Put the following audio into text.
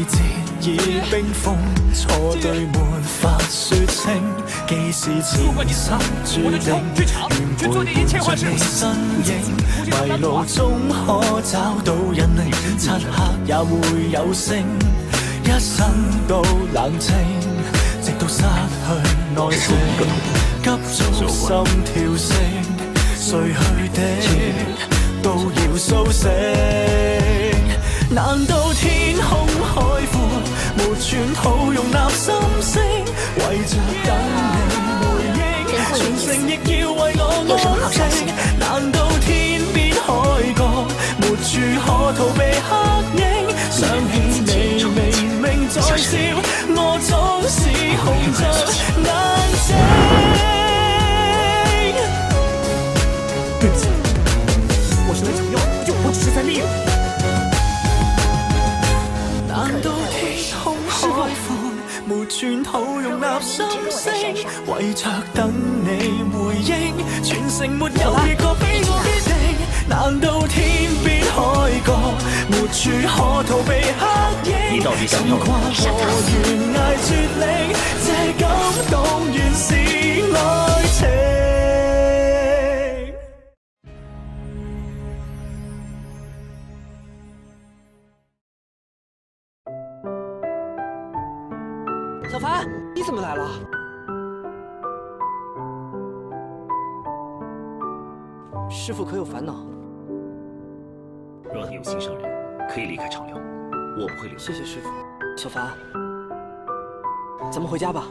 節已冰封，錯對沒法說清，既是前生注定，願陪伴着你身影，迷路中可找到引領，漆黑也會有聲，一生都冷靜，直到失去耐性，急速心跳聲，睡去的都要蘇醒。難道天空海闊，沒寸土容納心聲，為着等你回應，全城亦要為我安靜。難道天邊海角，沒處可逃避黑影，想起你明明在笑，我總是紅着眼睛。对不起，我是来抢药，我只是在利用你。難道天空海闊，沒寸土容納心聲，為着等你回應，全城沒有一個比我堅定。難道天邊海角，沒處可逃避黑影，敢跨過懸崖絕嶺，這感動原是愛情。小凡，你怎么来了？师傅可有烦恼？若他有心上人，可以离开长留，我不会留。谢谢师傅。小凡，咱们回家吧。